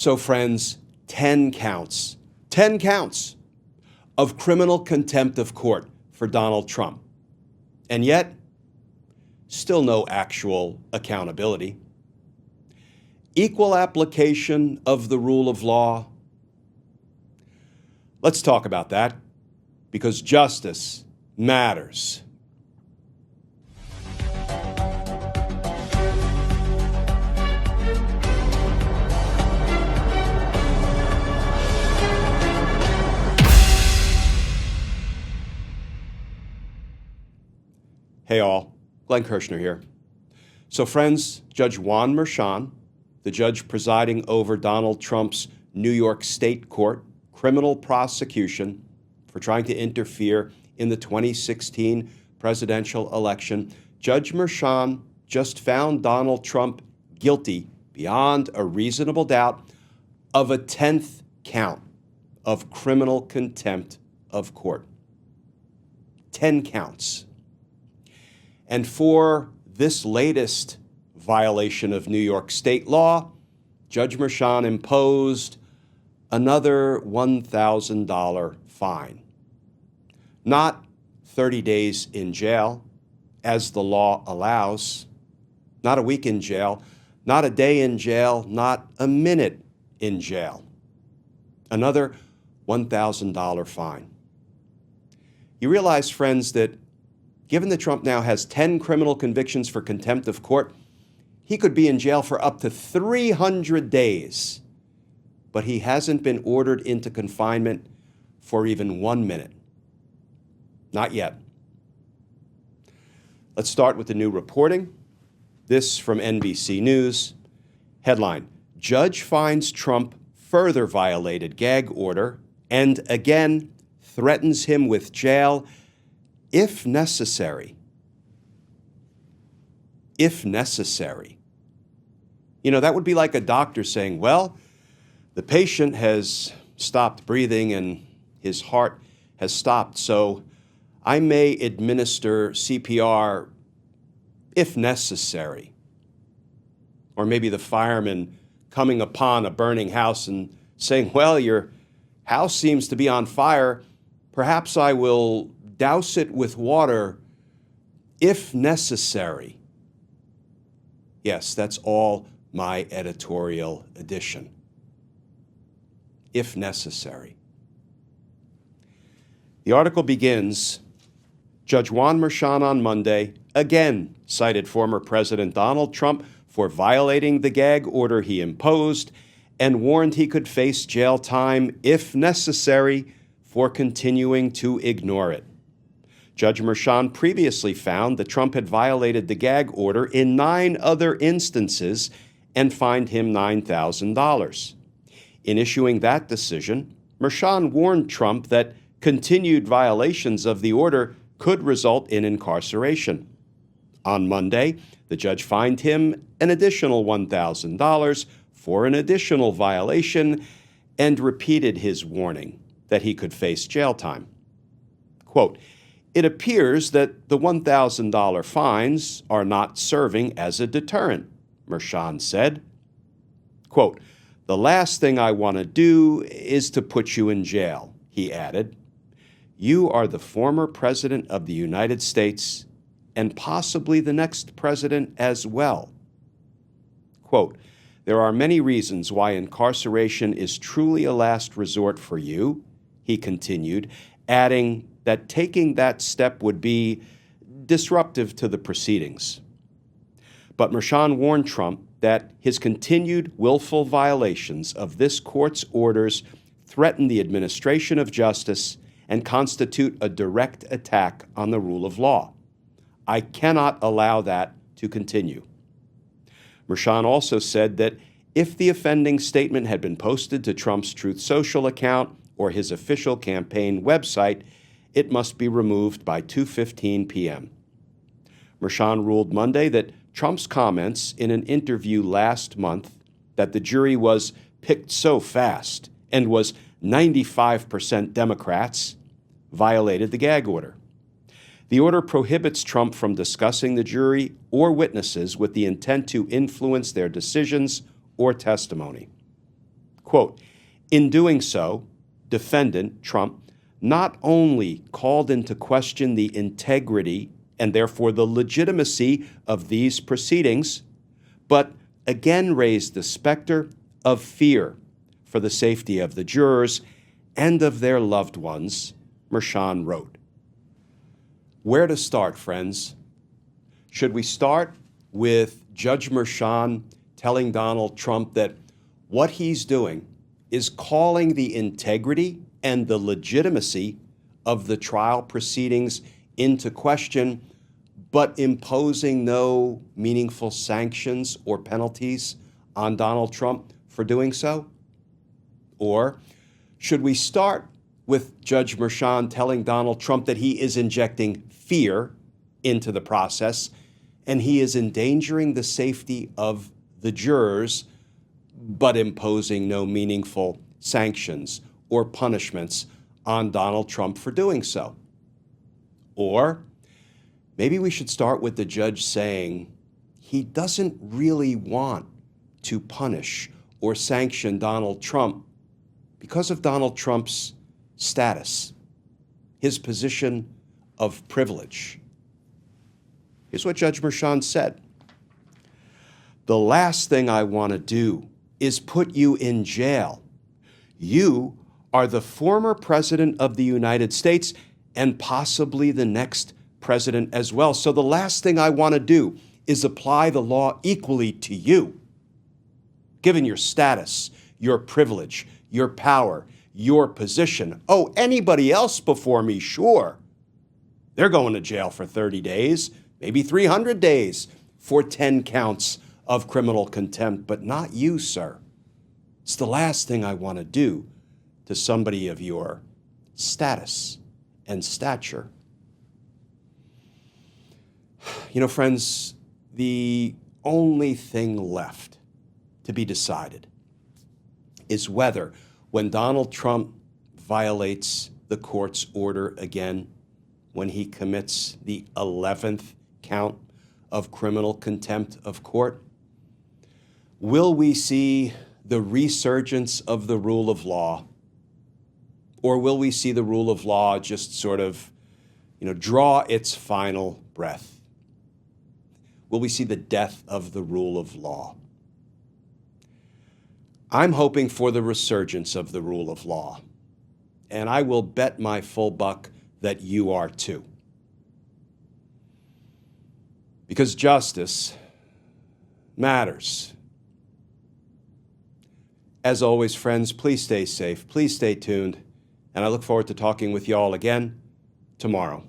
So friends, 10 counts of criminal contempt of court for Donald Trump. And yet, still no actual accountability. Equal application of the rule of law. Let's talk about that, because justice matters. Hey all, Glenn Kirshner here. So friends, Judge Juan Merchan, the judge presiding over Donald Trump's New York State Court criminal prosecution for trying to interfere in the 2016 presidential election, Judge Merchan just found Donald Trump guilty beyond a reasonable doubt of a 10th count of criminal contempt of court. 10 counts. And for this latest violation of New York state law, Judge Merchan imposed another $1,000 fine. Not 30 days in jail, as the law allows, not a week in jail, not a day in jail, not a minute in jail. Another $1,000 fine. You realize, friends, that given that Trump now has 10 criminal convictions for contempt of court, he could be in jail for up to 300 days, but he hasn't been ordered into confinement for even 1 minute. Not yet. Let's start with the new reporting. This from NBC News. Headline: Judge finds Trump further violated gag order and again threatens him with jail if necessary. If necessary. You know, that would be like a doctor saying, well, the patient has stopped breathing and his heart has stopped, so I may administer CPR if necessary. Or maybe the fireman coming upon a burning house and saying, well, your house seems to be on fire. Perhaps I will douse it with water if necessary. Yes, that's all my editorial addition. If necessary. The article begins, Judge Juan Merchan on Monday again cited former President Donald Trump for violating the gag order he imposed and warned he could face jail time, if necessary, for continuing to ignore it. Judge Merchan previously found that Trump had violated the gag order in 9 other instances and fined him $9,000. In issuing that decision, Merchan warned Trump that continued violations of the order could result in incarceration. On Monday, the judge fined him an additional $1,000 for an additional violation and repeated his warning that he could face jail time. Quote, it appears that the $1,000 fines are not serving as a deterrent, Merchan said. Quote, the last thing I want to do is to put you in jail, he added. You are the former president of the United States and possibly the next president as well. Quote, there are many reasons why incarceration is truly a last resort for you, he continued, adding that taking that step would be disruptive to the proceedings. But Merchan warned Trump that his continued willful violations of this court's orders threaten the administration of justice and constitute a direct attack on the rule of law. I cannot allow that to continue. Merchan also said that if the offending statement had been posted to Trump's Truth Social account or his official campaign website, it must be removed by 2:15 p.m. Merchan ruled Monday that Trump's comments in an interview last month that the jury was picked so fast and was 95% Democrats violated the gag order. The order prohibits Trump from discussing the jury or witnesses with the intent to influence their decisions or testimony. Quote, in doing so, defendant Trump not only called into question the integrity and therefore the legitimacy of these proceedings, but again raised the specter of fear for the safety of the jurors and of their loved ones, Merchan wrote. Where to start, friends? Should we start with Judge Merchan telling Donald Trump that what he's doing is calling the integrity and the legitimacy of the trial proceedings into question, but imposing no meaningful sanctions or penalties on Donald Trump for doing so? Or should we start with Judge Merchan telling Donald Trump that he is injecting fear into the process and he is endangering the safety of the jurors, but imposing no meaningful sanctions or punishments on Donald Trump for doing so? Or maybe we should start with the judge saying he doesn't really want to punish or sanction Donald Trump because of Donald Trump's status, his position of privilege. Here's what Judge Merchan said. The last thing I want to do is put you in jail. You are the former president of the United States and possibly the next president as well. So the last thing I want to do is apply the law equally to you, given your status, your privilege, your power, your position. Oh, anybody else before me, sure. They're going to jail for 30 days, maybe 300 days for 10 counts of criminal contempt, but not you, sir. It's the last thing I want to do to somebody of your status and stature. You know, friends, the only thing left to be decided is whether, when Donald Trump violates the court's order again, when he commits the 11th count of criminal contempt of court, will we see the resurgence of the rule of law, or will we see the rule of law just sort of, draw its final breath? Will we see the death of the rule of law? I'm hoping for the resurgence of the rule of law, and I will bet my full buck that you are too. Because justice matters. As always, friends, please stay safe, please stay tuned, and I look forward to talking with you all again tomorrow.